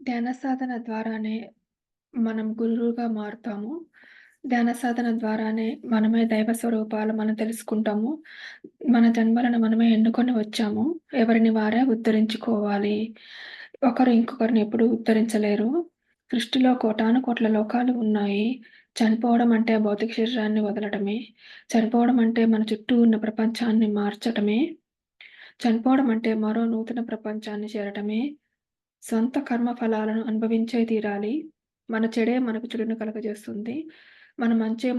ధ్యాన సాధన ద్వారానే మనం గురువుగా మారుతాము. ధ్యాన సాధన ద్వారానే మనమే దైవ స్వరూపాలు మనం తెలుసుకుంటాము. మన జన్మలను మనమే ఎన్నుకొని వచ్చాము. ఎవరిని వారే ఉద్ధరించుకోవాలి. ఒకరు ఇంకొకరిని ఎప్పుడూ ఉద్ధరించలేరు. సృష్టిలో కోటానుకోట్ల లోకాలు ఉన్నాయి. చనిపోవడం అంటే భౌతిక శరీరాన్ని వదలడమే. చనిపోవడం అంటే మన చుట్టూ ఉన్న ప్రపంచాన్ని మార్చటమే. చనిపోవడం అంటే మరో నూతన ప్రపంచాన్ని చేరటమే. సొంత కర్మ ఫలాలను అనుభవించే తీరాలి. మన చెడే మనకు చెడును కలుగజేస్తుంది. మన మంచే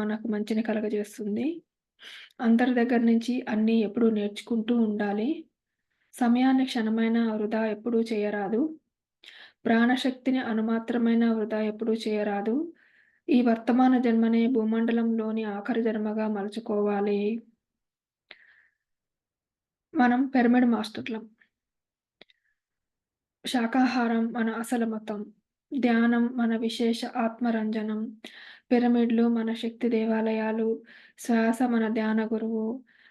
మనకు మంచిని కలుగజేస్తుంది. అందరి దగ్గర నుంచి అన్నీ ఎప్పుడూ నేర్చుకుంటూ ఉండాలి. సమయాన్ని క్షణమైనా వృధా ఎప్పుడూ చేయరాదు. ప్రాణశక్తిని అణుమాత్రమైన వృధా ఎప్పుడూ చేయరాదు. ఈ వర్తమాన జన్మనే భూమండలంలోని ఆఖరి జన్మగా మలుచుకోవాలి. మనం పిరమిడ్ మాస్టర్లం. శాకాహారం మన అసలు మతం. ధ్యానం మన విశేష ఆత్మరంజనం. పిరమిడ్‌లు మన శక్తి దేవాలయాలు. శ్వాస మన ధ్యాన గురువు.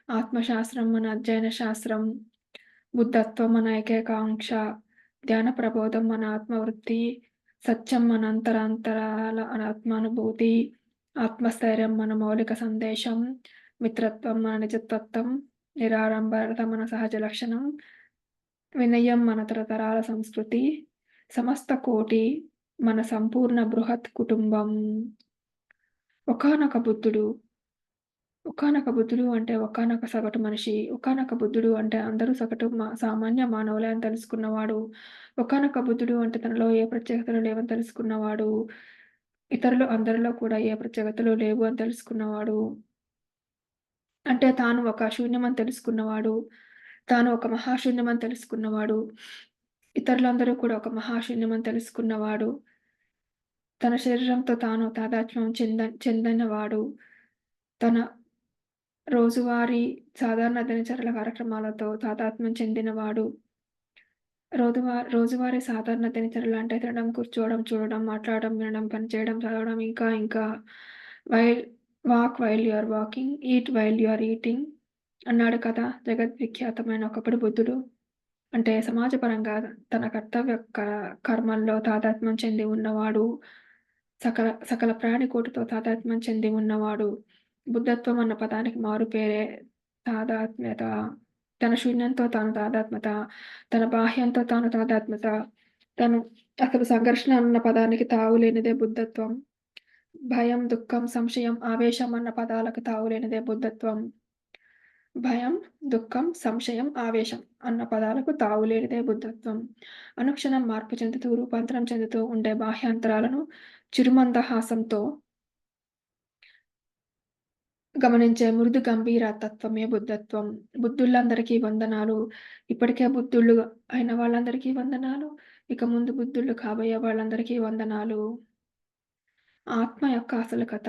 ఆత్మశాస్త్రం మన అధ్యయన శాస్త్రం. బుద్ధత్వం మన ఏకైకాంక్ష. ధ్యాన ప్రబోధం మన ఆత్మవృత్తి. సత్యం మన అంతరాంతరాల ఆత్మానుభూతి. ఆత్మస్థైర్యం మన మౌలిక సందేశం. మిత్రత్వం మన నిజతత్వం. నిరాడంబరత మన సహజ లక్షణం. వినయం మన తరతరాల సంస్కృతి. సమస్త కోటి మన సంపూర్ణ బృహత్ కుటుంబం. ఒకానొక బుద్ధుడు. ఒకానొక బుద్ధుడు అంటే ఒకానొక సగటు మనిషి. ఒకానొక బుద్ధుడు అంటే అందరూ సగటు సామాన్య మానవులే అని తెలుసుకున్నవాడు. ఒకానొక బుద్ధుడు అంటే తనలో ఏ ప్రత్యేకతలు లేవని తెలుసుకున్నవాడు. ఇతరులు అందరిలో కూడా ఏ ప్రత్యేకతలు లేవు అని తెలుసుకున్నవాడు. అంటే తాను ఒక శూన్యమని తెలుసుకున్నవాడు. తాను ఒక మహాశూన్యమని తెలుసుకున్నవాడు. ఇతరులందరూ కూడా ఒక మహాశూన్యమని తెలుసుకున్నవాడు. తన శరీరంతో తాను తాదాత్మ్యం చెందినవాడు. తన రోజువారీ సాధారణ దినచర్యల కార్యక్రమాలతో తాదాత్మ్యం చెందినవాడు. రోజువారీ సాధారణ దినచర్యలు అంటే తినడం, కూర్చోవడం, చూడడం, మాట్లాడడం, వినడం, పనిచేయడం, చదవడం ఇంకా while walk while you are walking, eat while you are eating అన్నాడు కదా జగద్విఖ్యాతమైన ఒకప్పుడు బుద్ధుడు. అంటే సమాజపరంగా తన కర్తవ్య కర్మల్లో తాదాత్మ్యం చెంది ఉన్నవాడు. సకల సకల ప్రాణికోటితో తాదాత్మ్యం చెంది ఉన్నవాడు. బుద్ధత్వం అన్న పదానికి మారు పేరే తాదాత్మ్యత. తన శూన్యంతో తాను తాదాత్మ్యత. తన బాహ్యంతో తాను తాదాత్మ్యత. తను అసలు సంఘర్షణ అన్న పదానికి తావులేనిదే బుద్ధత్వం. భయం, దుఃఖం, సంశయం, ఆవేశం అన్న పదాలకు తావులేనిదే బుద్ధత్వం. భయం, దుఃఖం, సంశయం, ఆవేశం అన్న పదాలకు తావులేనిదే బుద్ధత్వం. అనుక్షణం మార్పు చెందుతూ, రూపాంతరం చెందుతూ ఉండే బాహ్యాంతరాలను చిరుమందహాసంతో గమనించే మృదు గంభీర తత్వమే బుద్ధత్వం. బుద్ధులందరికీ వందనాలు. ఇప్పటికే బుద్ధుళ్ళు అయిన వాళ్ళందరికీ వందనాలు. ఇక ముందు బుద్ధుళ్ళు కాబోయే వాళ్ళందరికీ వందనాలు. ఆత్మ యొక్క అసలు కథ.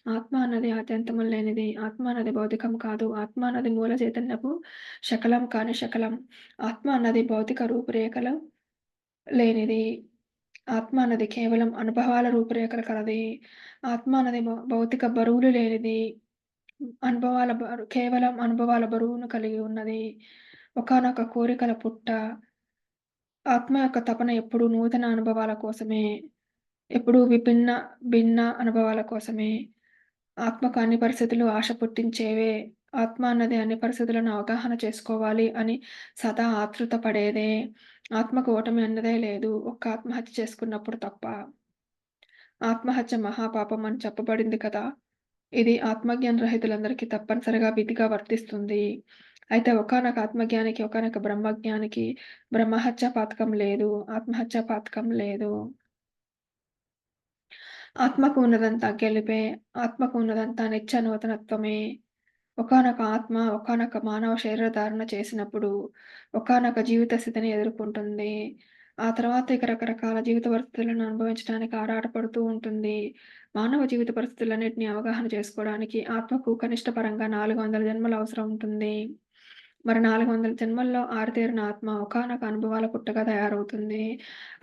ఆత్మ అన్నది ఆద్యంతము లేనిది. ఆత్మ అన్నది భౌతికం కాదు. ఆత్మ అన్నది మూల చైతన్యపు శకలం కాని శకలం. ఆత్మ అన్నది భౌతిక రూపురేఖలు లేనిది. ఆత్మ అన్నది కేవలం అనుభవాల రూపురేఖలు కలది. ఆత్మ అన్నది భౌతిక బరువులు లేనిది. కేవలం అనుభవాల బరువును కలిగి ఉన్నది. ఒకానొక కోరికల పుట్ట. ఆత్మ యొక్క తపన ఎప్పుడూ నూతన అనుభవాల కోసమే. ఎప్పుడూ భిన్న అనుభవాల కోసమే. ఆత్మకు అన్ని పరిస్థితులు ఆశ పుట్టించేవే. ఆత్మ అన్నది అన్ని పరిస్థితులను అవగాహన చేసుకోవాలి అని సదా ఆతృత పడేదే. ఆత్మకు ఓటమి అన్నదే లేదు. ఒక్క ఆత్మహత్య చేసుకున్నప్పుడు తప్ప. ఆత్మహత్య మహాపాపం అని చెప్పబడింది కదా! ఇది ఆత్మజ్ఞాన రహితులందరికీ తప్పనిసరిగా విధిగా వర్తిస్తుంది. అయితే ఒకానొక ఆత్మజ్ఞానికి, ఒకానొక బ్రహ్మజ్ఞానికి బ్రహ్మహత్య పాతకం లేదు. ఆత్మహత్య పాతకం లేదు. ఆత్మకు ఉన్నదంతా గెలుపే. ఆత్మకు ఉన్నదంతా నిత్య నూతనత్వమే. ఒకానొక ఆత్మ ఒకానొక మానవ శరీర ధారణ చేసినప్పుడు, ఒకానొక జీవిత స్థితిని ఎదుర్కొంటుంది. ఆ తర్వాత ఇక రకరకాల జీవిత పరిస్థితులను అనుభవించడానికి ఆరాటపడుతూ ఉంటుంది. మానవ జీవిత పరిస్థితులన్నిటిని అవగాహన చేసుకోవడానికి ఆత్మకు కనిష్ట పరంగా 400 జన్మలు అవసరం ఉంటుంది. మరి 400 జన్మల్లో ఆరితేరిన ఆత్మ ఒకానొక అనుభవాల పుట్టగా తయారవుతుంది.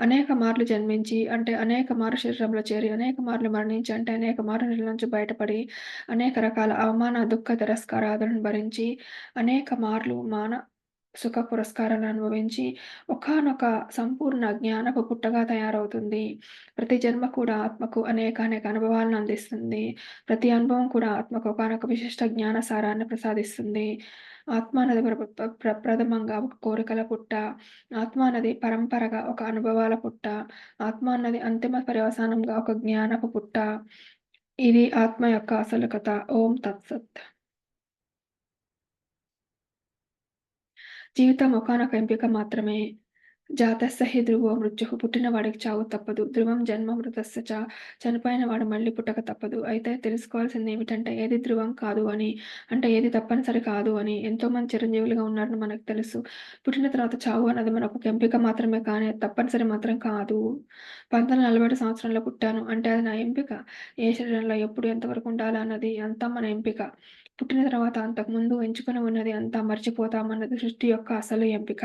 అనేక మార్లు జన్మించి అంటే అనేక మార్లు శరీరంలో చేరి, అనేక మార్లు మరణించి అంటే అనేక మార్లు నీళ్ళ నుంచి బయటపడి, అనేక రకాల అవమాన, దుఃఖ, తిరస్కారాదులను భరించి, అనేక మార్లు సుఖ పురస్కారాలను అనుభవించి ఒకానొక సంపూర్ణ జ్ఞానపు పుట్టగా తయారవుతుంది. ప్రతి జన్మ కూడా ఆత్మకు అనేకానేక అనుభవాలను అందిస్తుంది. ప్రతి అనుభవం కూడా ఆత్మకు ఒకానొక విశిష్ట జ్ఞాన సారాన్ని ప్రసాదిస్తుంది. ఆత్మ అన్నది ప్రథమంగా ఒక కోరికల పుట్ట. ఆత్మ అన్నది పరంపరగా ఒక అనుభవాల పుట్ట. ఆత్మ అన్నది అంతిమ పర్యవసానంగా ఒక జ్ఞానపు పుట్ట. ఇది ఆత్మ యొక్క అసలు కథ. ఓం తత్సత్. జీవితం ఒకానొక ఎంపిక మాత్రమే. జాతస్య హి ధ్రువో మృత్యుః పుట్టిన వాడికి చావు తప్పదు. ధ్రువం జన్మ మృతస్య చ చనిపోయిన వాడు మళ్ళీ పుట్టక తప్పదు. అయితే తెలుసుకోవాల్సిందేమిటంటే ఏది ధ్రువం కాదు అని. అంటే ఏది తప్పనిసరి కాదు అని. ఎంతోమంది చిరంజీవులుగా ఉన్నారని మనకు తెలుసు. పుట్టిన తర్వాత చావు అన్నది మనకొక ఎంపిక మాత్రమే కానీ అది తప్పనిసరి మాత్రం కాదు. 1947 సంవత్సరంలో పుట్టాను అంటే అది నా ఎంపిక. ఏ శరీరంలో ఎప్పుడు ఎంతవరకు ఉండాలన్నది అంతా మన ఎంపిక. పుట్టిన తర్వాత అంతకుముందు ఎంచుకొని ఉన్నది అంతా మర్చిపోతామన్నది సృష్టి యొక్క అసలు ఎంపిక.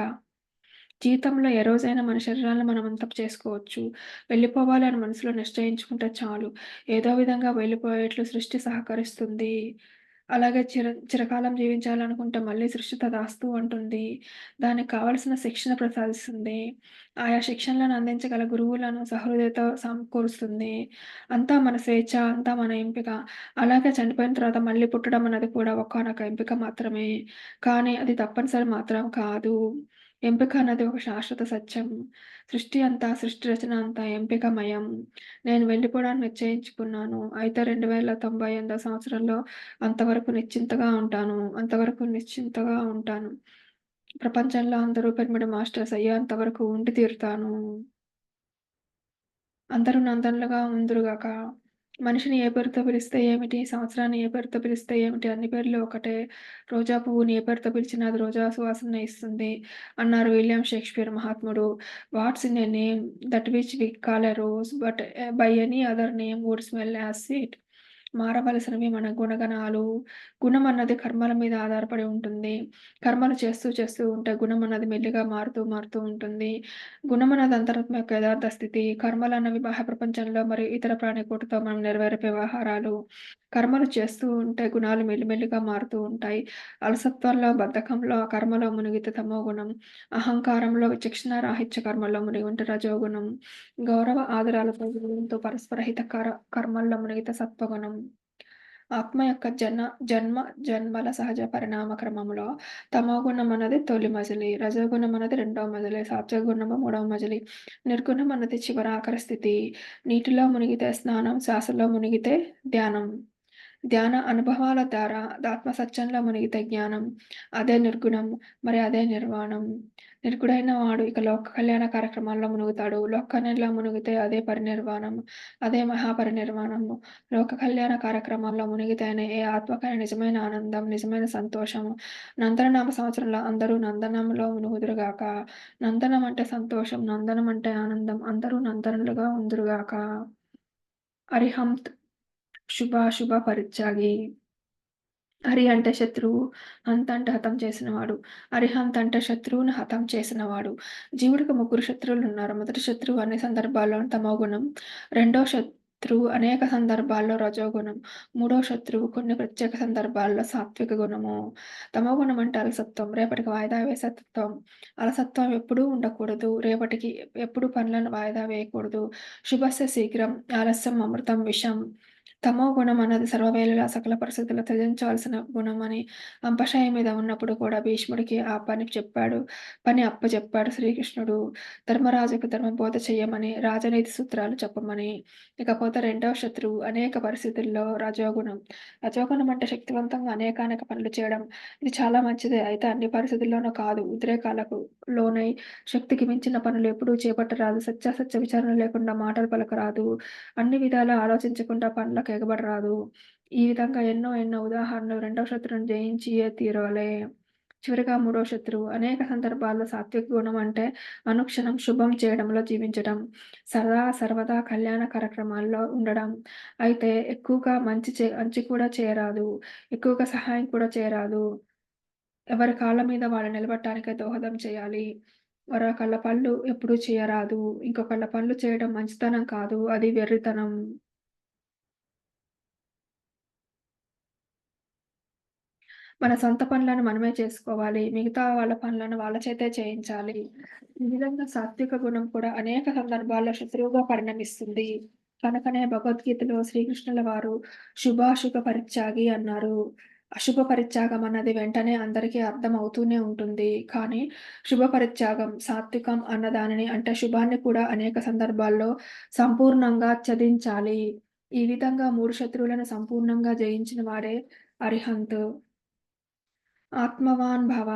జీవితంలో ఏ రోజైనా మన శరీరాలను మనం అంతం చేసుకోవచ్చు. వెళ్ళిపోవాలి అని మనసులో నిశ్చయించుకుంటే చాలు. ఏదో విధంగా వెళ్ళిపోయేట్లు సృష్టి సహకరిస్తుంది. అలాగే చిరకాలం జీవించాలనుకుంటే మళ్ళీ సృష్టి తదాస్తు అంటుంది. దానికి కావాల్సిన శిక్షణ ప్రసాదిస్తుంది. ఆయా శిక్షణలను అందించగల గురువులను సహృదయతో సమకూరుస్తుంది. అంతా మన స్వేచ్ఛ, అంతా మన ఎంపిక. అలాగే చనిపోయిన తర్వాత మళ్ళీ పుట్టడం అన్నది కూడా ఒకానొక ఎంపిక మాత్రమే. కానీ అది తప్పనిసరి మాత్రం కాదు. ఎంపిక అన్నది ఒక శాశ్వత సత్యం. సృష్టి రచన అంతా ఎంపికమయం. నేను వెళ్ళిపోవడానికి నిశ్చయించుకున్నాను. అయితే 2098 సంవత్సరంలో అంతవరకు నిశ్చింతగా ఉంటాను. ప్రపంచంలో అందరూ పిరమిడ్ మాస్టర్స్ అయ్యేంత వరకు ఉండి తీరుతాను. అందరూ నందనలుగా ఉందురుగాక. మనిషిని ఏ పేరుతో పిలిస్తే ఏమిటి? సంవత్సరాన్ని ఏ పేరుతో పిలిస్తే ఏమిటి? అన్ని పేర్లు ఒకటే. రోజా పువ్వుని ఏ పేరుతో పిలిచినా అది రోజా సువాసననే ఇస్తుంది అన్నారు విలియం షేక్స్‌పియర్ మహాత్ముడు. What's in a name that which we call a rose but by any other name would smell as sweet. మారవలసినవి మన గుణగణాలు. గుణం అన్నది కర్మల మీద ఆధారపడి ఉంటుంది. కర్మలు చేస్తూ చేస్తూ ఉంటే గుణం అన్నది మెల్లిగా మారుతూ మారుతూ ఉంటుంది. గుణం అన్నది అంతరాత్మ యొక్క యథార్థ స్థితి. కర్మలన్నవి బాహ్య ప్రపంచంలో మరియు ఇతర ప్రాణికోటితో మనం నెరవేర్పే వ్యవహారాలు. కర్మలు చేస్తూ ఉంటే గుణాలు మెల్లిమెల్లిగా మారుతూ ఉంటాయి. అలసత్వంలో, బద్ధకంలో, కర్మలో మునిగితే తమోగుణం. అహంకారంలో, విచక్షణ రాహిత్య కర్మల్లో మునిగి ఉంటే రజోగుణం. గౌరవ ఆదరాలతో విలువలతో పరస్పర హితకర కర్మల్లో మునిగితే సత్వగుణం. ఆత్మ యొక్క జన్మ జన్మల సహజ పరిణామ క్రమంలో తమోగుణం అన్నది తొలి మజిలి, రజోగుణం అన్నది రెండవ మజిలి, సాత్వికగుణము మూడవ మజిలి, నిర్గుణం అన్నది చివరి ఆఖరి స్థితి. నీటిలో మునిగితే స్నానం, శ్వాసలో మునిగితే ధ్యానం. ధ్యాన అనుభవాల ద్వారా ఆత్మ సత్యంలో మునిగితే జ్ఞానం. అదే నిర్గుణం. మరి అదే నిర్వాణం. నిర్గుడైన వాడు ఇక లోక కళ్యాణ కార్యక్రమాల్లో మునుగుతాడు. లోక కళ్యాణంలో మునిగితే అదే పరినిర్వాణం. అదే మహాపరినిర్వాణము. లోక కళ్యాణ కార్యక్రమాల్లో మునిగితేనే ఏ ఆత్మకైన నిజమైన ఆనందం, నిజమైన సంతోషము. నందననామ సంవత్సరంలో అందరూ నందనంలో మునుగుదురుగాక. నందనం అంటే సంతోషం. నందనం అంటే ఆనందం. అందరూ నందనులుగా ఉందురుగాక. అరిహంత్ శుభాశుభ పరిత్యాగి. హరి అంటే శత్రువు, హంత్ అంటే హతం చేసినవాడు. అరిహంత్ అంటే శత్రువును హతం చేసినవాడు. జీవుడికి ముగ్గురు శత్రువులున్నారు. మొదటి శత్రువు అన్ని సందర్భాల్లో తమోగుణం. రెండో శత్రువు అనేక సందర్భాల్లో రజోగుణం. మూడో శత్రువు కొన్ని ప్రత్యేక సందర్భాల్లో సాత్విక గుణము. తమోగుణం అంటే అలసత్వం, రేపటికి వాయిదా వేసే తత్వం. అలసత్వం ఎప్పుడూ ఉండకూడదు. రేపటికి ఎప్పుడు పనులను వాయిదా వేయకూడదు. శుభస్య శీఘ్రం, ఆలస్యం అమృతం విషం. తమో గుణం అన్నది సర్వవేళలా సకల పరిస్థితుల్లో త్యజించవలసిన గుణమని అంపశయ్య మీద ఉన్నప్పుడు కూడా భీష్ముడికి ఆ పని అప్పచెప్పాడు శ్రీకృష్ణుడు. ధర్మరాజుకు ధర్మబోధ చెయ్యమని, రాజనీతి సూత్రాలు చెప్పమని. ఇకపోతే రెండవ శత్రువు అనేక పరిస్థితుల్లో రజోగుణం. రజోగుణం అంటే శక్తివంతంగా అనేకానేక పనులు చేయడం. ఇది చాలా మంచిదే. అయితే అన్ని పరిస్థితుల్లోనూ కాదు. ఉద్రేకాలకు లోనై శక్తికి మించిన పనులు ఎప్పుడూ చేపట్టరాదు. సత్యాసత్య విచారణ లేకుండా మాటలు పలకరాదు. అన్ని విధాలా ఆలోచించకుండా పనులకు ఎగబడరాదు. ఈ విధంగా ఎన్నో ఎన్నో ఉదాహరణలు రెండవ శత్రువును జయించియే తీరాలే. చివరగా మూడో శత్రువు అనేక సందర్భాల్లో సాత్విక గుణం అంటే అనుక్షణం శుభం చేయడంలో జీవించడం. సదా సర్వదా కళ్యాణ కార్యక్రమాల్లో ఉండడం. అయితే ఎక్కువగా మంచి కూడా చేయరాదు. ఎక్కువగా సహాయం కూడా చేయరాదు. ఎవరి కాళ్ళ మీద వాళ్ళు నిలబడటానికే దోహదం చేయాలి. మరొకళ్ళ పనులు ఎప్పుడూ చేయరాదు. ఇంకొకళ్ళ పనులు చేయడం మంచితనం కాదు. అది వెర్రితనం. మన సొంత పనులను మనమే చేసుకోవాలి. మిగతా వాళ్ళ పనులను వాళ్ళ చేతే చేయించాలి. ఈ విధంగా సాత్విక గుణం కూడా అనేక సందర్భాల్లో శత్రువుగా పరిణమిస్తుంది. కనుకనే భగవద్గీతలో శ్రీకృష్ణుల వారు శుభాశుభ పరిత్యాగి అన్నారు. అశుభ పరిత్యాగం అన్నది వెంటనే అందరికీ అర్థమవుతూనే ఉంటుంది. కానీ శుభ పరిత్యాగం, సాత్వికం అన్న దానిని అంటే శుభాన్ని కూడా అనేక సందర్భాల్లో సంపూర్ణంగా త్యజించాలి. ఈ విధంగా 3 శత్రువులను సంపూర్ణంగా జయించిన వాడే అరిహంత్. ఆత్మవాన్ భవ.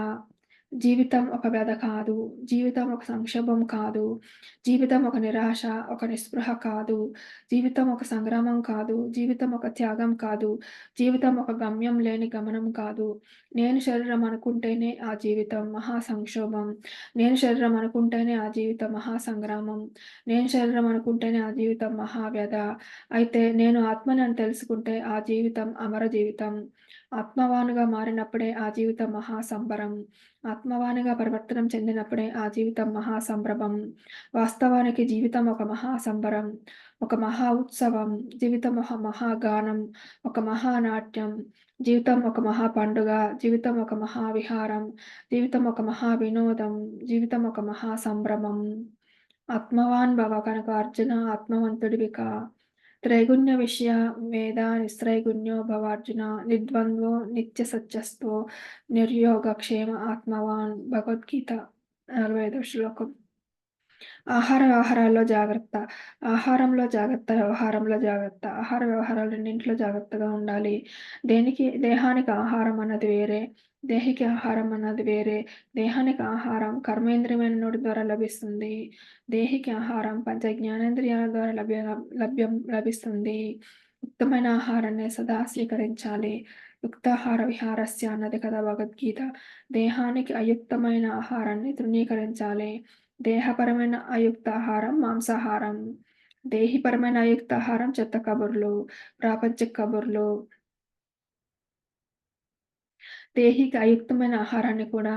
జీవితం ఒక వ్యధ కాదు. జీవితం ఒక సంక్షోభం కాదు. జీవితం ఒక నిరాశ, ఒక నిస్పృహ కాదు. జీవితం ఒక సంగ్రామం కాదు. జీవితం ఒక త్యాగం కాదు. జీవితం ఒక గమ్యం లేని గమనం కాదు. నేను శరీరం అనుకుంటేనే ఆ జీవితం మహా సంక్షోభం. నేను శరీరం అనుకుంటేనే ఆ జీవితం మహా సంగ్రామం. నేను శరీరం అనుకుంటేనే ఆ జీవితం మహా వ్యధ. అయితే నేను ఆత్మని అని తెలుసుకుంటే ఆ జీవితం అమర జీవితం. ఆత్మవానుగా మారినప్పుడే ఆ జీవితం మహాసంబరం. ఆత్మవానిగా పరివర్తనం చెందినప్పుడే ఆ జీవితం మహాసంభ్రమం. వాస్తవానికి జీవితం ఒక మహాసంబరం, ఒక మహా ఉత్సవం, జీవితం ఒక మహాగానం, ఒక మహానాట్యం, జీవితం ఒక మహా పండుగ, జీవితం ఒక మహావిహారం, జీవితం ఒక మహా వినోదం, జీవితం ఒక మహా సంభ్రమం. ఆత్మవాన్ భవ కనుక అర్జున ఆత్మవంతుడివి కా. త్రైగుణ్య విషయ వేద నిస్త్రైగుణ్యో భవార్జున నిర్ద్వంద్వో నిత్యసత్యస్తో నిర్యోగక్షేమ ఆత్మవాన్ భగవద్గీత 45వ శ్లోకం. ఆహార వ్యవహారాల్లో జాగ్రత్త. ఆహారంలో జాగ్రత్త, వ్యవహారంలో జాగ్రత్త. ఆహార వ్యవహారాలు రెండింటిలో జాగ్రత్తగా ఉండాలి. దేహానికి ఆహారం అన్నది వేరే, దేహికి ఆహారం అన్నది వేరే. దేహానికి ఆహారం కర్మేంద్రియమైన నోటి ద్వారా లభిస్తుంది. దేహికి ఆహారం పంచ జ్ఞానేంద్రియాల ద్వారా లభిస్తుంది. యుక్తమైన ఆహారాన్ని సదా స్వీకరించాలి. యుక్తాహార విహారస్య అన్నది కదా భగవద్గీత. దేహానికి అయుక్తమైన ఆహారాన్ని తృణీకరించాలి. దేహపరమైన అయుక్తాహారం మాంసాహారం. దేహిపరమైన అయుక్తాహారం చెత్త కబుర్లు, ప్రాపంచిక కబుర్లు. దేహికి అయుక్తమైన ఆహారాన్ని కూడా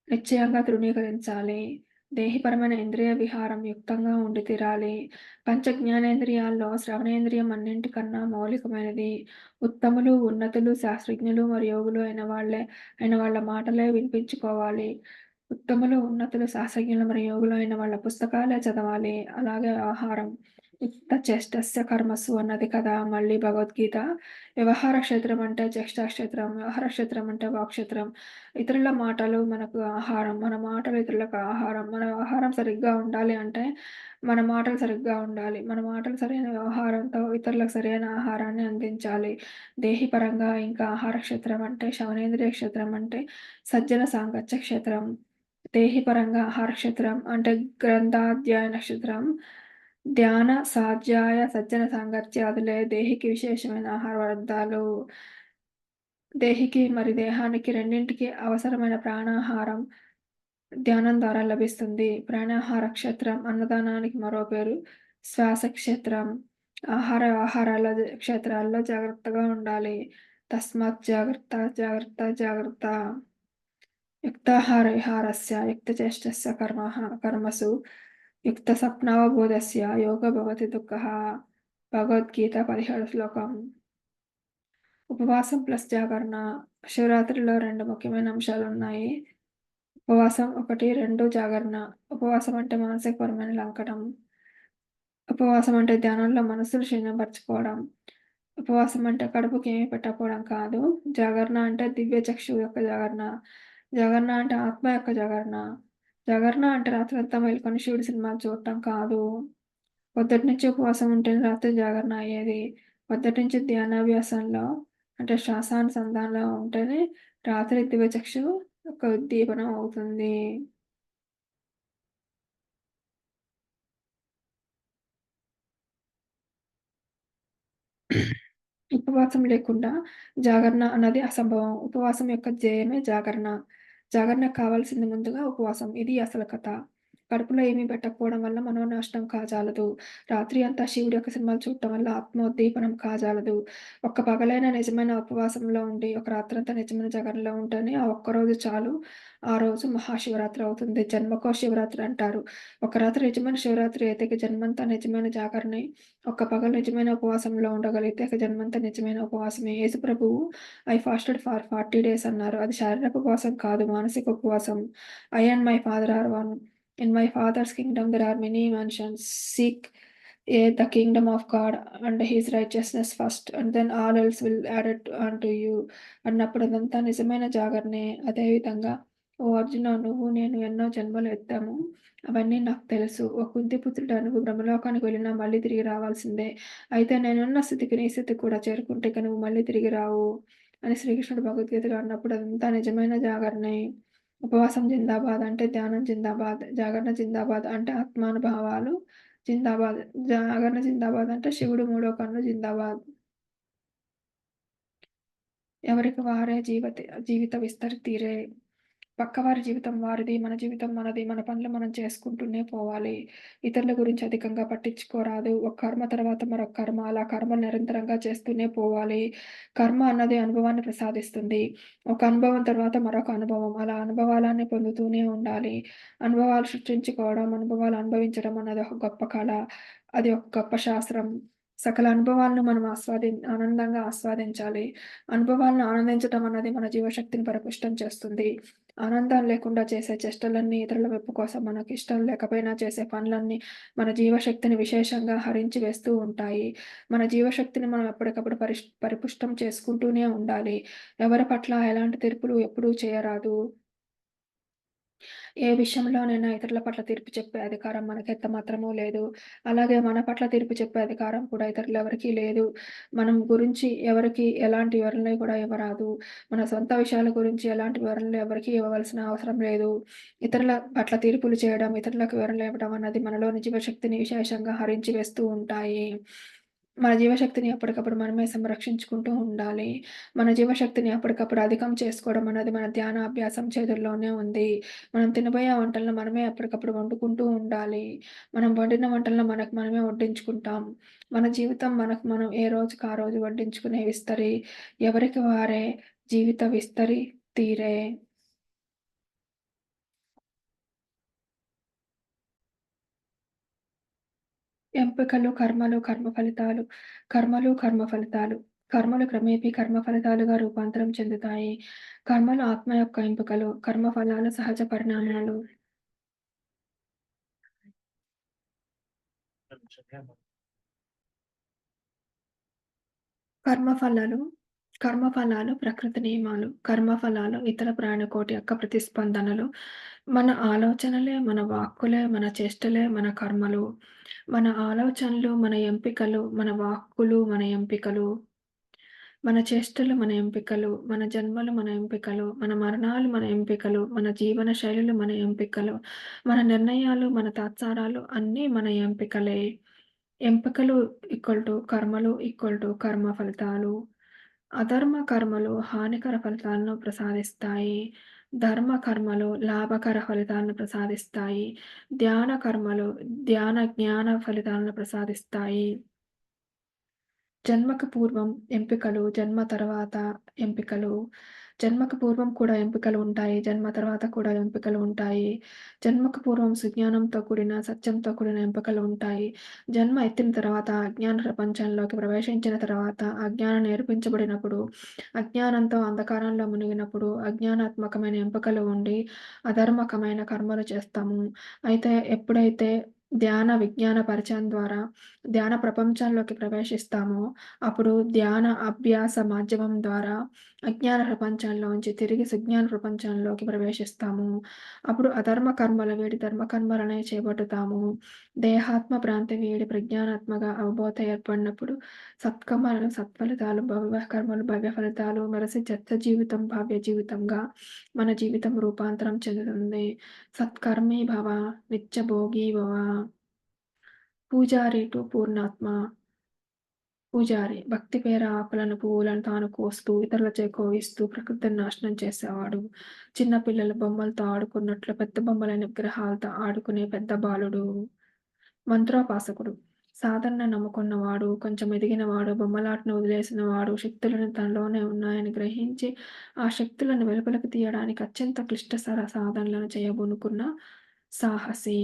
నిశ్చయంగా తృణీకరించాలి. దేహిపరమైన ఇంద్రియ విహారం యుక్తంగా ఉండి తీరాలి. పంచ జ్ఞానేంద్రియాల్లో శ్రవణేంద్రియం అన్నింటికన్నా మౌలికమైనది. ఉత్తములు, ఉన్నతులు, శాస్త్రజ్ఞులు మరియు యోగులు అయిన వాళ్ళ మాటలే వినిపించుకోవాలి. ఉత్తములు, ఉన్నతులు, శాస్త్రజ్ఞులు మరియు యోగులు అయిన వాళ్ళ పుస్తకాలే చదవాలి. అలాగే ఆహారం. యుక్త చేష్టస్య కర్మసు అన్నది కదా మళ్ళీ భగవద్గీత. వ్యవహార క్షేత్రం అంటే చేష్టాక్షేత్రం. వ్యవహార క్షేత్రం అంటే వాక్క్షేత్రం. ఇతరుల మాటలు మనకు ఆహారం. మన మాటలు ఇతరులకు ఆహారం. మన వ్యవహారం సరిగ్గా ఉండాలి అంటే మన మాటలు సరిగ్గా ఉండాలి. మన మాటలు సరైన వ్యవహారంతో ఇతరులకు సరైన ఆహారాన్ని అందించాలి. దేహిపరంగా ఇంకా ఆహార క్షేత్రం అంటే శ్రవణేంద్రియ క్షేత్రం అంటే సజ్జన సాంగత్య క్షేత్రం. దేహిపరంగా ఆహార క్షేత్రం అంటే గ్రంథాధ్యయన క్షేత్రం. ధ్యాన, స్వాధ్యాయ, సజ్జన సాంగత్యాదులే దేహికి విశేషమైన ఆహార పదార్థాలు. దేహికి మరి దేహానికి రెండింటికి అవసరమైన ప్రాణాహారం ధ్యానం ద్వారా లభిస్తుంది. ప్రాణాహార క్షేత్రం అన్నదానానికి మరో పేరు. శ్వాస క్షేత్రం. ఆహార వ్యవహారాల క్షేత్రాల్లో జాగ్రత్తగా ఉండాలి. తస్మాత్ జాగ్రత్త, జాగ్రత్త, జాగ్రత్త. యుక్తాహార విహారస్య యుక్తచేష్టస్య కర్మసు యుక్తస్వప్నావబోధస్య యోగో భవతి దుఃఖః. భగవద్గీత 17 శ్లోకం. ఉపవాసం ప్లస్ జాగరణ. శివరాత్రిలో 2 ముఖ్యమైన అంశాలున్నాయి. ఉపవాసం 1, 2 జాగరణ. ఉపవాసం అంటే మానసికపరమైన లంకటం. ఉపవాసం అంటే ధ్యానంలో మనస్సును క్షీణపరచుకోవడం. ఉపవాసం అంటే కడుపుకి ఏమీ పెట్టకపోవడం కాదు. జాగరణ అంటే దివ్య చక్షువు యొక్క జాగరణ. జాగరణ అంటే ఆత్మ యొక్క జాగరణ. జాగరణ అంటే రాత్రంతా మేలుకొని శివుడి సినిమాలు చూడటం కాదు. పొద్దుటినుంచి ఉపవాసం ఉంటేనే రాత్రి జాగరణ అయ్యేది. పొద్దుటినుంచి ధ్యానాభ్యాసంలో అంటే శ్వాసానుసంధానంలో ఉంటేనే రాత్రి దివ్య చక్షువు యొక్క ఉద్దీపనం అవుతుంది. ఉపవాసం లేకుండా జాగరణ అన్నది అసంభవం. ఉపవాసం యొక్క ధ్యేయమే జాగరణ. జాగరణకు కావాల్సింది ముందుగా ఉపవాసం. ఇది అసలు కథ. కడుపులో ఏమీ పెట్టకపోవడం వల్ల మనోనాశనం కాజాలదు. రాత్రి అంతా శివుడి యొక్క సినిమాలు చూడటం వల్ల ఆత్మోద్దీపనం కాజాలదు. ఒక్క పగలైన నిజమైన ఉపవాసంలో ఉండి, ఒక రాత్రంతా నిజమైన జాగరణలో ఉంటేనే ఆ ఒక్కరోజు చాలు. ఆ రోజు మహాశివరాత్రి అవుతుంది. జన్మకో శివరాత్రి అంటారు. ఒక రాత్రి నిజమైన శివరాత్రి అయితే ఇక జన్మంతా నిజమైన జాగరణే. ఒక్క పగలు నిజమైన ఉపవాసంలో ఉండగలిగితే ఇక జన్మంతా నిజమైన ఉపవాసమే. యేసు ప్రభువు ఐ ఫాస్టెడ్ ఫర్ 40 డేస్ అన్నారు. అది శారీరక ఉపవాసం కాదు, మానసిక ఉపవాసం. I and my father are one. In my father's kingdom there are many mansions. Seek the kingdom of God and his righteousness first, and then all else will added unto you అన్నప్పుడు అదంతా నిజమైన జాగరణే. అదేవిధంగా ఓ అర్జున, నువ్వు నేను ఎన్నో జన్మలు ఎత్తాము. అవన్నీ నాకు తెలుసు. ఓ కుంతిపుత్రుడా, నువ్వు బ్రహ్మలోకానికి వెళ్ళినా మళ్ళీ తిరిగి రావాల్సిందే. అయితే నేనున్న స్థితికి నీ స్థితికి కూడా చేరుకుంటే ఇక నువ్వు మళ్ళీ తిరిగి రావు అని శ్రీకృష్ణుడు భగవద్గీతలో అన్నప్పుడు అదంతా నిజమైన జాగరణే. ఉపవాసం జిందాబాద్ అంటే ధ్యానం జిందాబాద్. జాగరణ జిందాబాద్ అంటే ఆత్మానుభవాలు జిందాబాద్. జాగరణ జిందాబాద్ అంటే శివుడు మూడో కన్ను జిందాబాద్. ఎవరికి వారే జీవిత విస్తరి తీరే. పక్కవారి జీవితం వారిది, మన జీవితం మనది. మన పనులు మనం చేసుకుంటూనే పోవాలి. ఇతరుల గురించి అధికంగా పట్టించుకోరాదు. ఒక కర్మ తర్వాత మరొక కర్మ, అలా కర్మలు నిరంతరంగా చేస్తూనే పోవాలి. కర్మ అన్నది అనుభవాన్ని ప్రసాదిస్తుంది. ఒక అనుభవం తర్వాత మరొక అనుభవం, అలా అనుభవాలన్నీ పొందుతూనే ఉండాలి. అనుభవాలు సృష్టించుకోవడం, అనుభవాలు అనుభవించడం అన్నది ఒక గొప్ప కళ. అది ఒక గొప్ప శాస్త్రం. సకల అనుభవాలను మనం ఆనందంగా ఆస్వాదించాలి. అనుభవాలను ఆనందించటం అన్నది మన జీవశక్తిని పరిపుష్టం చేస్తుంది. ఆనందం లేకుండా చేసే చేష్టలన్నీ, ఇతరుల మెప్పు కోసం మనకిష్టం లేకపోయినా చేసే పనులన్నీ మన జీవశక్తిని విశేషంగా హరించి వేస్తూ ఉంటాయి. మన జీవశక్తిని మనం ఎప్పటికప్పుడు పరిపుష్టం చేసుకుంటూనే ఉండాలి. ఎవరి పట్ల ఎలాంటి తీర్పులు ఎప్పుడూ చేయరాదు. ఏ విషయంలోనైనా ఇతరుల పట్ల తీర్పు చెప్పే అధికారం మనకెంత మాత్రమూ లేదు. అలాగే మన పట్ల తీర్పు చెప్పే అధికారం కూడా ఇతరులెవరికీ లేదు. మనం గురించి ఎవరికీ ఎలాంటి వివరణలు కూడా ఇవ్వరాదు. మన సొంత విషయాల గురించి ఎలాంటి వివరణలు ఎవరికీ ఇవ్వవలసిన అవసరం లేదు. ఇతరుల పట్ల తీర్పులు చేయడం, ఇతరులకు వివరణలు ఇవ్వడం అన్నది మనలోని జీవశక్తిని విశేషంగా హరించి వేస్తూ ఉంటాయి. మన జీవశక్తిని ఎప్పటికప్పుడు మనమే సంరక్షించుకుంటూ ఉండాలి. మన జీవశక్తిని ఎప్పటికప్పుడు అధికం చేసుకోవడం అన్నది మన ధ్యాన అభ్యాసం చేతుల్లోనే ఉంది. మనం తినబోయే వంటలను మనమే ఎప్పటికప్పుడు వండుకుంటూ ఉండాలి. మనం వండిన వంటలను మనకు మనమే వడ్డించుకుంటాం. మన జీవితం మనకు మనం ఏ రోజుకి ఆ రోజు వడ్డించుకునే విస్తరి. ఎవరికి వారే జీవిత విస్తరి తీరే. ఎంపికలు, కర్మలు, కర్మ ఫలితాలు. కర్మలు, కర్మ ఫలితాలు. కర్మలు క్రమేపీ కర్మ ఫలితాలుగా రూపాంతరం చెందుతాయి. కర్మలు ఆత్మ యొక్క ఎంపికలు. కర్మ ఫలాలు సహజ పరిణామాలు. కర్మఫలాలు కర్మఫలాలు ప్రకృతి నియమాలు. కర్మఫలాలు ఇతర ప్రాణికోటి యొక్క ప్రతిస్పందనలు. మన ఆలోచనలే, మన వాక్కులే, మన చేష్టలే మన కర్మలు. మన ఆలోచనలు, మన ఎంపికలు, మన వాక్కులు, మన ఎంపికలు. మన చేష్టలు మన ఎంపికలు, మన జన్మలు మన ఎంపికలు, మన మరణాలు మన ఎంపికలు, మన జీవన శైలులు మన ఎంపికలు, మన నిర్ణయాలు, మన తాత్సారాలు అన్నీ మన ఎంపికలే. ఎంపికలు కర్మలు కర్మ ఫలితాలు. అధర్మ కర్మలు హానికర ఫలితాలను ప్రసాదిస్తాయి. ధర్మ కర్మలు లాభకర ఫలితాలను ప్రసాదిస్తాయి. ధ్యాన కర్మలు జ్ఞాన ఫలితాలను ప్రసాదిస్తాయి. జన్మకు పూర్వం ఎంపికలు, జన్మ తర్వాత ఎంపికలు. జన్మకు పూర్వం కూడా ఎంపికలు ఉంటాయి. జన్మ తర్వాత కూడా ఎంపికలు ఉంటాయి. జన్మకు పూర్వం సుజ్ఞానంతో కూడిన, సత్యంతో కూడిన ఎంపికలు ఉంటాయి. జన్మ ఎత్తిన తర్వాత అజ్ఞాన ప్రపంచంలోకి ప్రవేశించిన తర్వాత, అజ్ఞానం నేర్పించబడినప్పుడు, అజ్ఞానంతో అంధకారంలో మునిగినప్పుడు, అజ్ఞానాత్మకమైన ఎంపికలు ఉండి, అధర్మకమైన కర్మలు చేస్తాము. అయితే ఎప్పుడైతే ధ్యాన, విజ్ఞాన పరిచయం ద్వారా ధ్యాన ప్రపంచంలోకి ప్రవేశిస్తామో, అప్పుడు ధ్యాన అభ్యాస మాధ్యమం ద్వారా అజ్ఞాన ప్రపంచంలోంచి తిరిగి సుజ్ఞాన ప్రపంచంలోకి ప్రవేశిస్తాము. అప్పుడు అధర్మ కర్మలు వీడి ధర్మ కర్మలనే చేపట్టుతాము. దేహాత్మ భ్రాంతి వీడి ప్రజ్ఞానాత్మగా అవబోధ ఏర్పడినప్పుడు సత్కర్మలు సత్ఫలితాలు, భవ్య కర్మలు భవ్య ఫలితాలు మెరసి చెత్త జీవితం భవ్య జీవితంగా మన జీవితం రూపాంతరం చెందుతుంది. సత్కర్మీ భవ, నిత్యభోగీ భవ. పూజారి టు పూర్ణాత్మ. పూజారి భక్తి పేర ఆకులను, పువ్వులను తాను కోస్తూ, ఇతరులచే కోయిస్తూ ప్రకృతిని నాశనం చేసేవాడు. చిన్న పిల్లలు బొమ్మలతో ఆడుకున్నట్లు పెద్ద బొమ్మలైన విగ్రహాలతో ఆడుకునే పెద్ద బాలుడు. మంత్రోపాసకుడు. సాధనను నమ్ముకున్నవాడు, కొంచెం ఎదిగినవాడు, బొమ్మలాటను వదిలేసినవాడు, శక్తులను తనలోనే ఉన్నాయని గ్రహించి, ఆ శక్తులను వెలుపలికి తీయడానికి అత్యంత క్లిష్టతర సాధనలను చేయబూనుకున్న సాహసి.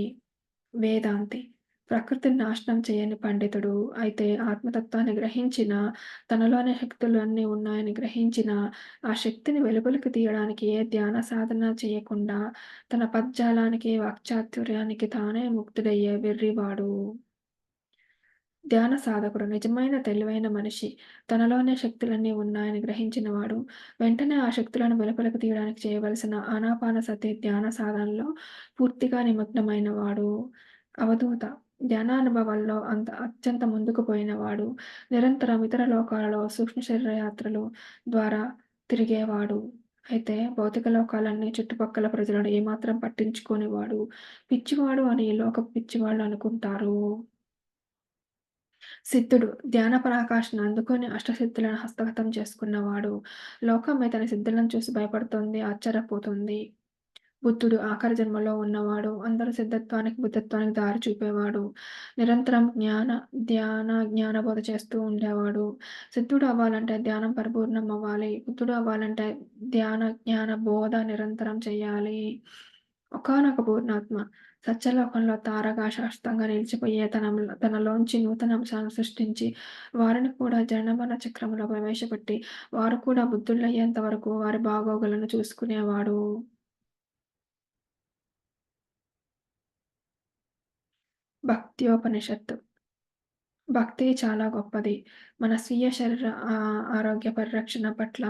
వేదాంతి. ప్రకృతిని నాశనం చేయని పండితుడు. అయితే ఆత్మతత్వాన్ని గ్రహించిన, తనలోనే శక్తులన్నీ ఉన్నాయని గ్రహించిన, ఆ శక్తిని వెలుపలికి తీయడానికి ఏ ధ్యాన సాధన చేయకుండా, తన పదజాలానికి, వాక్చాతుర్యానికి తానే ముగ్ధుడయ్యే వెర్రివాడు. ధ్యాన సాధకుడు. నిజమైన తెలివైన మనిషి. తనలోనే శక్తులన్నీ ఉన్నాయని గ్రహించినవాడు. వెంటనే ఆ శక్తులను వెలుపలకు తీయడానికి చేయవలసిన ఆనాపానసతి ధ్యాన సాధనలో పూర్తిగా నిమగ్నమైనవాడు. అవధూత. ధ్యానానుభవాల్లో అత్యంత ముందుకు పోయినవాడు. నిరంతరం ఇతర లోకాలలో సూక్ష్మ శరీర యాత్రలు ద్వారా తిరిగేవాడు. అయితే భౌతిక లోకాలన్నీ చుట్టుపక్కల ప్రజలను ఏమాత్రం పట్టించుకోనివాడు. పిచ్చివాడు అని ఈ లోకపు పిచ్చివాళ్ళు అనుకుంటారు. సిద్ధుడు. ధ్యాన పరాకాష్ఠను అందుకొని అష్టసిద్ధులను హస్తగతం చేసుకున్నవాడు. లోకం ఇతని సిద్ధులను చూసి భయపడుతోంది, ఆశ్చర్యపోతుంది. బుద్ధుడు. ఆఖరి జన్మలో ఉన్నవాడు. అందరూ సిద్ధత్వానికి, బుద్ధత్వానికి దారి చూపేవాడు. నిరంతరం జ్ఞానబోధ చేస్తూ ఉండేవాడు. సిద్ధుడు అవ్వాలంటే ధ్యానం పరిపూర్ణం అవ్వాలి. బుద్ధుడు అవ్వాలంటే జ్ఞాన బోధ నిరంతరం చెయ్యాలి. ఒకానొక పూర్ణాత్మ. సత్యలోకంలో తారగా శాశ్వతంగా నిలిచిపోయే తనలోంచి నూతన అంశాలను సృష్టించి, వారిని కూడా జనన చక్రంలో ప్రవేశపెట్టి, వారు కూడా బుద్ధులయ్యేంత వరకు వారి బాగోగులను చూసుకునేవాడు. భక్త్యోపనిషత్తు. భక్తి చాలా గొప్పది. మన స్వీయ శరీర ఆరోగ్య పరిరక్షణ పట్ల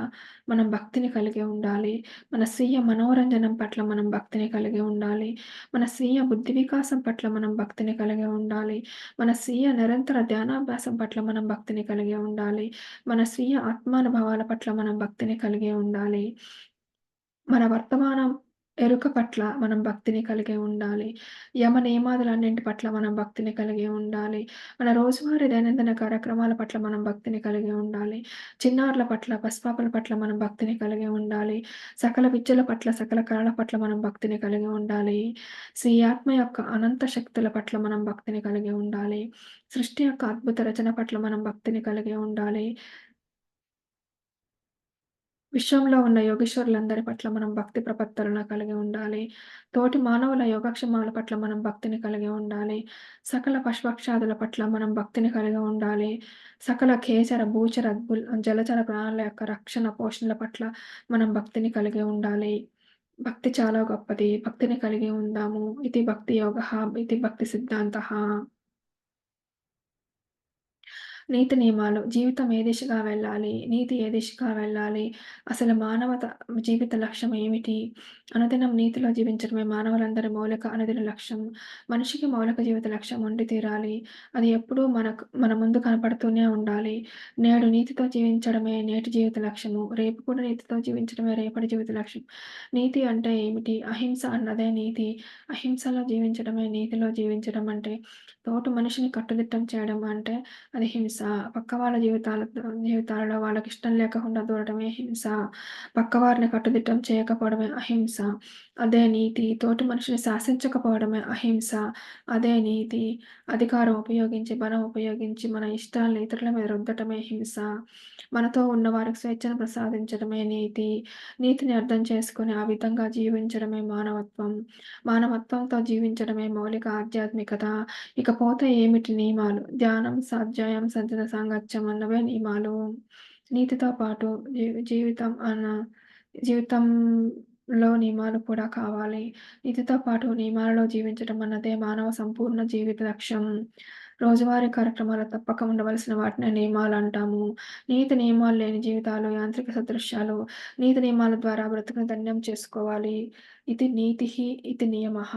మనం భక్తిని కలిగి ఉండాలి. మన స్వీయ మనోరంజనం పట్ల మనం భక్తిని కలిగి ఉండాలి. మన స్వీయ బుద్ధి వికాసం పట్ల మనం భక్తిని కలిగి ఉండాలి. మన స్వీయ నిరంతర ధ్యానాభ్యాసం పట్ల మనం భక్తిని కలిగి ఉండాలి. మన స్వీయ ఆత్మానుభవాల పట్ల మనం భక్తిని కలిగి ఉండాలి. మన వర్తమానం ఎరుక పట్ల మనం భక్తిని కలిగి ఉండాలి. యమ నియమాదులన్నింటి పట్ల మనం భక్తిని కలిగి ఉండాలి. మన రోజువారీ దైనందిన కార్యక్రమాల పట్ల మనం భక్తిని కలిగి ఉండాలి. చిన్నారుల పట్ల, పసిపాపల పట్ల మనం భక్తిని కలిగి ఉండాలి. సకల విద్యల పట్ల, సకల కళల పట్ల మనం భక్తిని కలిగి ఉండాలి. స్వీయ ఆత్మ యొక్క అనంత శక్తుల పట్ల మనం భక్తిని కలిగి ఉండాలి. సృష్టి యొక్క అద్భుత రచన పట్ల మనం భక్తిని కలిగి ఉండాలి. విశ్వంలో ఉన్న యోగీశ్వరులందరి పట్ల మనం భక్తి ప్రపత్తులను కలిగి ఉండాలి. తోటి మానవుల యోగక్షేమాల పట్ల మనం భక్తిని కలిగి ఉండాలి. సకల పశుపక్షాదుల పట్ల మనం భక్తిని కలిగి ఉండాలి. సకల ఖేచర, భూచర, జలచర ప్రాణుల యొక్క రక్షణ, పోషణల పట్ల మనం భక్తిని కలిగి ఉండాలి. భక్తి చాలా గొప్పది. భక్తిని కలిగి ఉందాము. ఇది భక్తి యోగః, ఇది భక్తి సిద్ధాంతః. నీతి నియమాలు. జీవితం ఏ దిశగా వెళ్ళాలి? నీతి ఏ దిశగా వెళ్ళాలి? అసలు మానవత జీవిత లక్ష్యం ఏమిటి? అనుదినం నీతిలో జీవించడమే మానవులందరి మౌలిక అనుదిన లక్ష్యం. మనిషికి మౌలిక జీవిత లక్ష్యం ఉండి తీరాలి. అది ఎప్పుడూ మన ముందు కనపడుతూనే ఉండాలి. నేడు నీతితో జీవించడమే నేటి జీవిత లక్ష్యము. రేపు కూడా నీతితో జీవించడమే రేపటి జీవిత లక్ష్యం. నీతి అంటే ఏమిటి? అహింస అన్నదే నీతి. అహింసలో జీవించడమే నీతిలో జీవించడం అంటే. తోటి మనిషిని కట్టుదిట్టం చేయడం అంటే అది హింస. పక్క వాళ్ళ జీవితాలలో వాళ్ళకిష్టం లేకుండా దూరడమే హింస. పక్కవారిని కట్టుదిట్టం చేయకపోవడమే అహింస. అదే నీతి. తోటి మనిషిని శాసించకపోవడమే అహింస. అదే నీతి. అధికారం ఉపయోగించి, బలం ఉపయోగించి మన ఇష్టాలను ఇతరుల మీద రుద్దటమే హింస. మనతో ఉన్న వారికి స్వేచ్ఛను ప్రసాదించడమే నీతి. నీతిని అర్థం చేసుకొని ఆ విధంగా జీవించడమే మానవత్వం. మానవత్వంతో జీవించడమే మౌలిక ఆధ్యాత్మికత. ఇకపోతే ఏమిటి నియమాలు? ధ్యానం, స్వాధ్యాయం, సజ్జన సాంగత్యం అన్నవే నియమాలు. నీతితో పాటు జీవితంలో నియమాలు కూడా కావాలి. నీతితో పాటు నియమాలలో జీవించడం అన్నదే మానవ సంపూర్ణ జీవిత లక్ష్యం. రోజువారీ కార్యక్రమాలు తప్పక ఉండవలసిన వాటినే నియమాలంటాము. నీతి నియమాలు లేని జీవితాలు యాంత్రిక సదృశ్యాలు. నీతి నియమాల ద్వారా బ్రతుకుని ధన్యం చేసుకోవాలి. ఇది నీతిః, ఇది నియమః.